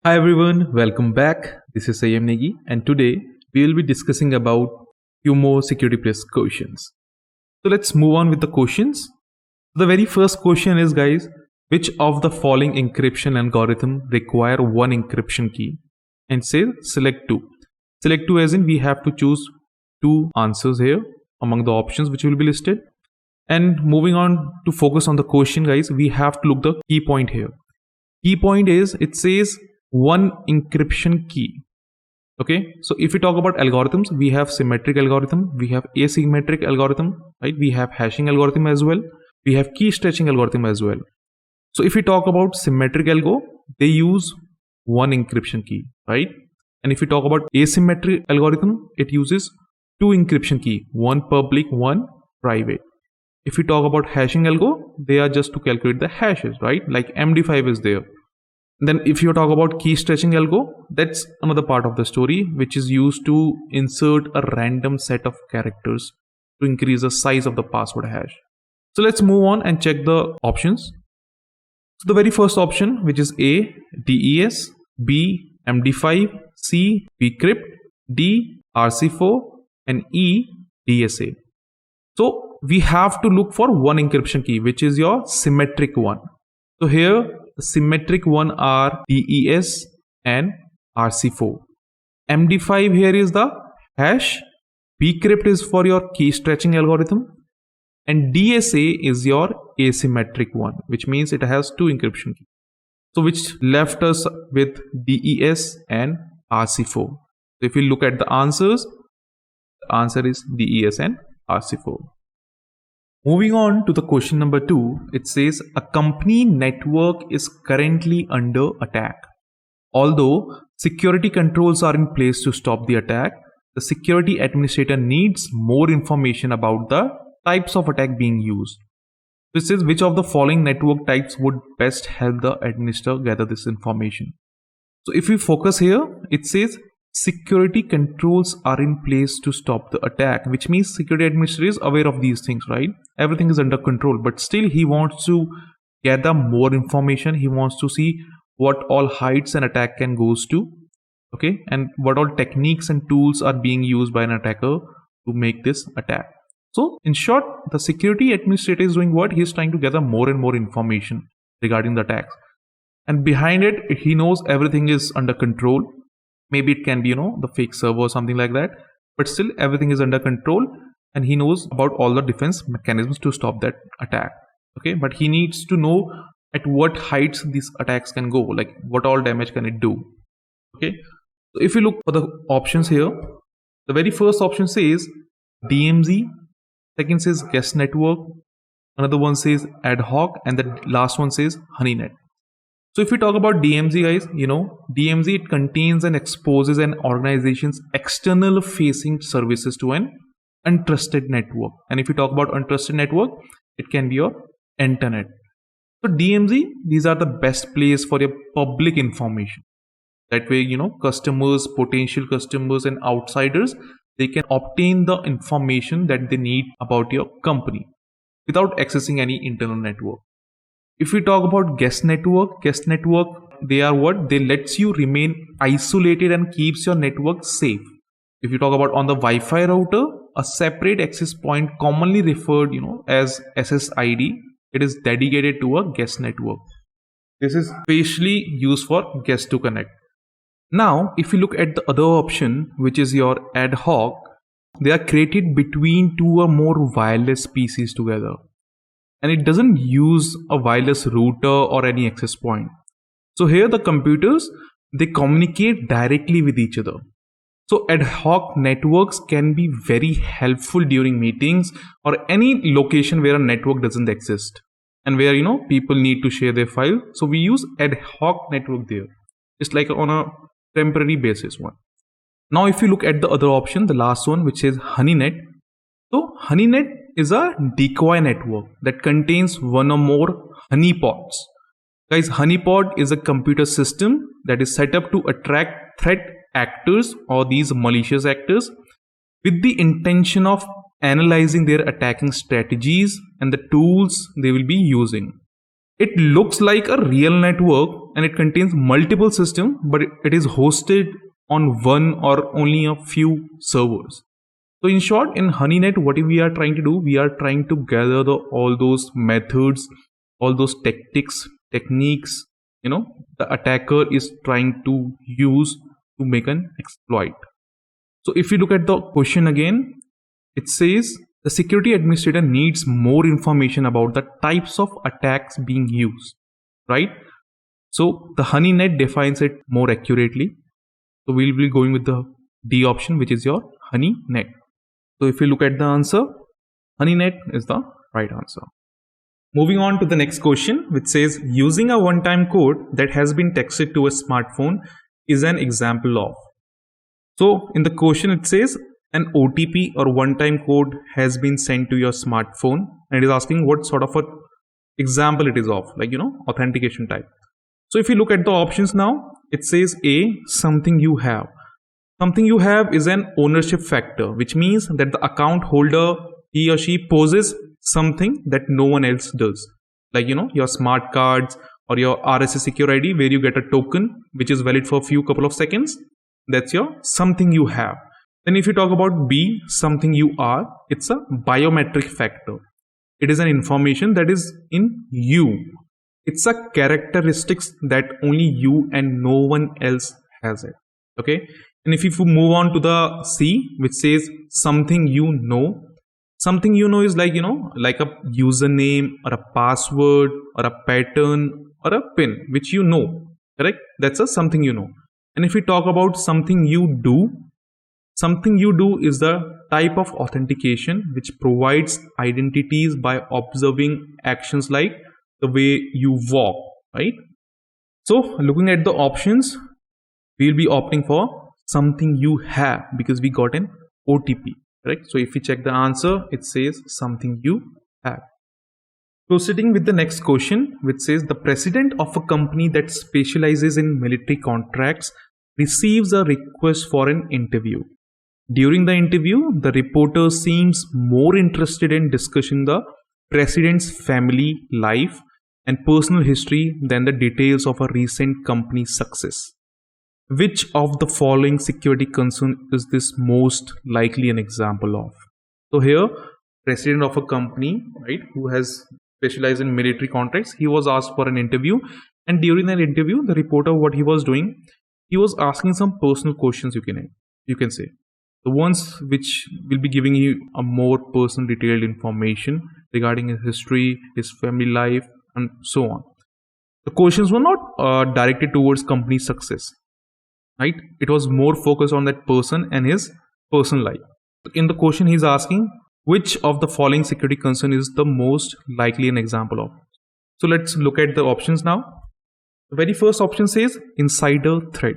Hi everyone, welcome back. This is Sayam Negi, and today we will be discussing about few more security plus questions. So let's move on with the questions. The very first question is, guys, which of the following encryption algorithm require one encryption key? And say select two. Select two as in we have to choose two answers here among the options which will be listed. And moving on to focus on the question, guys, we have to look the key point here. Key point is it says one encryption key. Okay, so if we talk about algorithms, we have symmetric algorithm, we have asymmetric algorithm, right? We have hashing algorithm as well, we have key stretching algorithm as well. So if we talk about symmetric algo, they use one encryption key, right? And if we talk about asymmetric algorithm, it uses two encryption key, one public, one private. If we talk about hashing algo, they are just to calculate the hashes, right? Like MD5 is there. Then if you talk about key stretching algo, that's another part of the story, which is used to insert a random set of characters to increase the size of the password hash. So let's move on and check the options. So the very first option, which is A, DES, B, MD5, C, bcrypt, D, RC4, and E, DSA. So we have to look for one encryption key, which is your symmetric one. So here the symmetric one are DES and RC4. MD5 here is the hash, bcrypt is for your key stretching algorithm, and DSA is your asymmetric one, which means it has two encryption keys. So which left us with DES and RC4. So if we look at the answers, the answer is DES and RC4. Moving on to the question number 2, it says a company network is currently under attack. Although security controls are in place to stop the attack, the security administrator needs more information about the types of attack being used. This says which of the following network types would best help the administrator gather this information. So if we focus here, it says security controls are in place to stop the attack, which means security administrator is aware of these things, right? Everything is under control, but still he wants to gather more information. He wants to see what all heights an attack can goes to, okay, and what all techniques and tools are being used by an attacker to make this attack. So in short, the security administrator is doing what? He is trying to gather more and more information regarding the attacks, and behind it he knows everything is under control. Maybe it can be, the fake server or something like that, but still everything is under control and he knows about all the defense mechanisms to stop that attack. Okay, but he needs to know at what heights these attacks can go, like what all damage can it do. Okay, so if you look for the options here, the very first option says DMZ, second says guest network, another one says ad hoc, and the last one says honeynet. So if we talk about DMZ, guys, DMZ, it contains and exposes an organization's external facing services to an untrusted network. And if you talk about untrusted network, it can be your internet. So DMZ, these are the best place for your public information. That way, customers, potential customers and outsiders, they can obtain the information that they need about your company without accessing any internal network. If we talk about guest network, they are what? They lets you remain isolated and keeps your network safe. If you talk about on the Wi-Fi router, a separate access point commonly referred, as SSID, it is dedicated to a guest network. This is specially used for guests to connect. Now, if you look at the other option, which is your ad hoc, they are created between two or more wireless PCs together. And it doesn't use a wireless router or any access point. So here the computers, they communicate directly with each other. So ad hoc networks can be very helpful during meetings or any location where a network doesn't exist and where, people need to share their file. So we use ad hoc network there. It's like on a temporary basis one. Now if you look at the other option, the last one, which is honeynet. So honeynet is a decoy network that contains one or more honeypots. Guys, honeypot is a computer system that is set up to attract threat actors or these malicious actors with the intention of analyzing their attacking strategies and the tools they will be using. It looks like a real network and it contains multiple systems, but it is hosted on one or only a few servers. So in short, in HoneyNet, what we are trying to do, we are trying to gather all those methods, all those techniques, the attacker is trying to use to make an exploit. So if you look at the question again, it says the security administrator needs more information about the types of attacks being used, right? So the HoneyNet defines it more accurately. So we'll be going with the D option, which is your HoneyNet. So if you look at the answer, HoneyNet is the right answer. Moving on to the next question, which says using a one-time code that has been texted to a smartphone is an example of. So in the question it says an OTP or one-time code has been sent to your smartphone, and it is asking what sort of a example it is of, like authentication type. So if you look at the options now, it says A, something you have. Something you have is an ownership factor, which means that the account holder, he or she possesses something that no one else does. Like your smart cards or your RSA secure ID, where you get a token which is valid for a couple of seconds. That's your something you have. Then if you talk about B, something you are, it's a biometric factor. It is an information that is in you. It's a characteristics that only you and no one else has it. Okay. And if you move on to the C, which says something you know. Something you know is like, like a username or a password or a pattern or a pin, which you know, correct? That's a something you know. And if we talk about something you do is the type of authentication which provides identities by observing actions like the way you walk, right? So looking at the options, we'll be opting for something you have because we got an OTP, correct? So if we check the answer, it says something you have. Proceeding with the next question, which says the president of a company that specializes in military contracts receives a request for an interview. During the interview, the reporter seems more interested in discussing the president's family life and personal history than the details of a recent company success. Which of the following security concern is this most likely an example of? So here, president of a company, right, who has specialized in military contracts, he was asked for an interview, and during that interview, the reporter, what he was doing, he was asking some personal questions, you can say. The ones which will be giving you a more personal detailed information regarding his history, his family life, and so on. The questions were not directed towards company success, right? It was more focused on that person and his personal life. In the question, he's asking which of the following security concern is the most likely an example of. So let's look at the options now. The very first option says insider threat.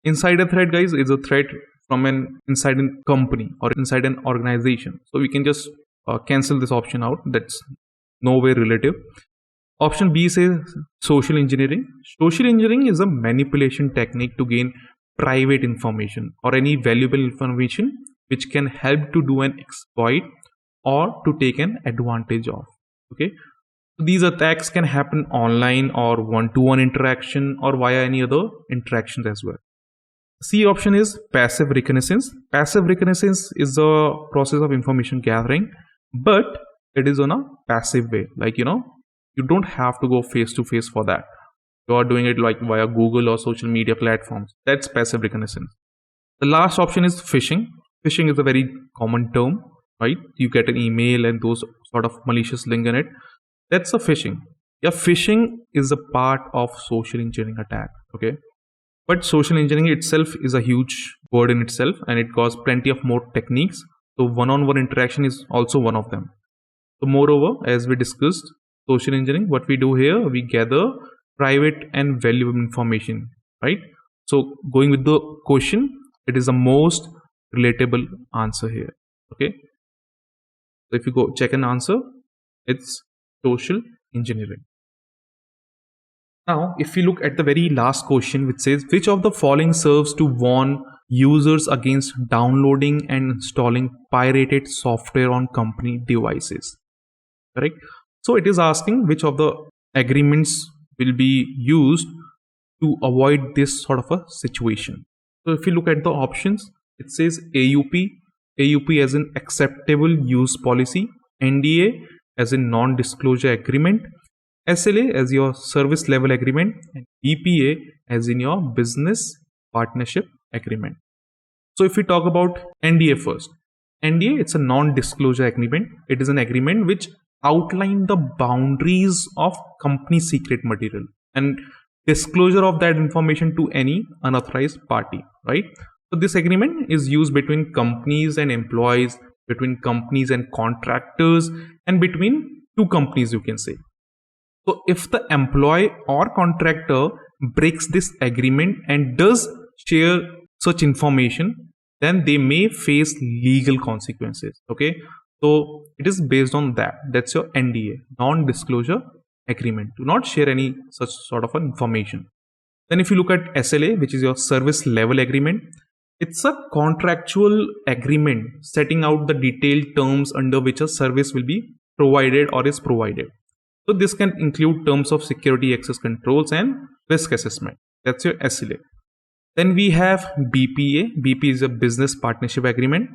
Insider threat, guys, is a threat from an inside a company or inside an organization. So we can just cancel this option out. That's no way relative. Option B says social engineering. Social engineering is a manipulation technique to gain private information or any valuable information which can help to do an exploit or to take an advantage of. Okay. So these attacks can happen online or one-to-one interaction or via any other interactions as well. C option is passive reconnaissance. Passive reconnaissance is the process of information gathering, but it is on a passive way. Like, you don't have to go face to face for that. You are doing it like via Google or social media platforms. That's passive reconnaissance. The last option is phishing. Phishing is a very common term, right? You get an email and those sort of malicious link in it. That's a phishing. Yeah, phishing is a part of social engineering attack. Okay. But social engineering itself is a huge word in itself, and it causes plenty of more techniques. So one-on-one interaction is also one of them. So moreover, as we discussed, social engineering, what we do here, we gather private and valuable information, right? So going with the question, it is the most relatable answer here. Okay. So if you go check an answer, it's social engineering. Now, if we look at the very last question, which says, which of the following serves to warn users against downloading and installing pirated software on company devices? Correct. So it is asking which of the agreements will be used to avoid this sort of a situation. So if you look at the options, it says AUP as an acceptable use policy, NDA as a non-disclosure agreement, SLA as your service level agreement, and BPA as in your business partnership agreement. So if we talk about NDA first, NDA, it's a non-disclosure agreement. It is an agreement which outlines the boundaries of company secret material and disclosure of that information to any unauthorized party, right? So this agreement is used between companies and employees, between companies and contractors, and between two companies, you can say. So if the employee or contractor breaks this agreement and does share such information, then they may face legal consequences. Okay, so it is based on that. That's your NDA, non-disclosure agreement. Do not share any such sort of information. Then if you look at SLA, which is your service level agreement, it's a contractual agreement setting out the detailed terms under which a service will be provided or is provided. So this can include terms of security access controls and risk assessment. That's your SLA. Then we have BPA. BPA is a business partnership agreement,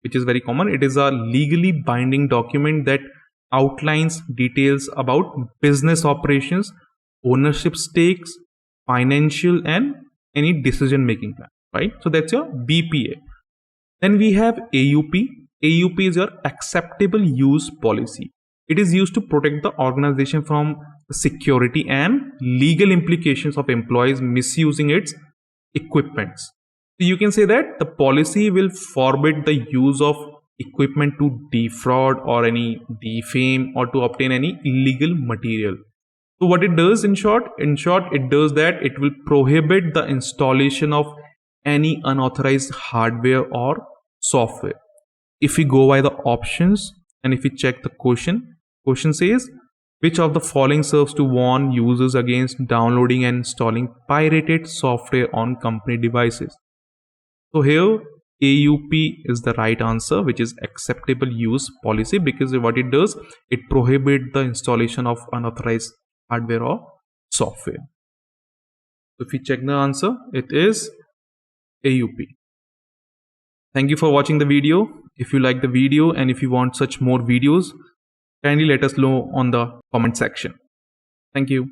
which is very common. It is a legally binding document that outlines details about business operations, ownership stakes, financial, and any decision making plan, right? So that's your BPA. Then we have AUP. AUP is your acceptable use policy. It is used to protect the organization from the security and legal implications of employees misusing its equipments. So you can say that the policy will forbid the use of equipment to defraud or any defame or to obtain any illegal material. So what it does in short, it does that it will prohibit the installation of any unauthorized hardware or software. If we go by the options and if we check the question says, which of the following serves to warn users against downloading and installing pirated software on company devices? So here AUP is the right answer, which is acceptable use policy, because what it does, it prohibits the installation of unauthorized hardware or software. So if we check the answer, it is AUP. Thank you for watching the video. If you like the video and if you want such more videos, kindly let us know on the comment section. Thank you.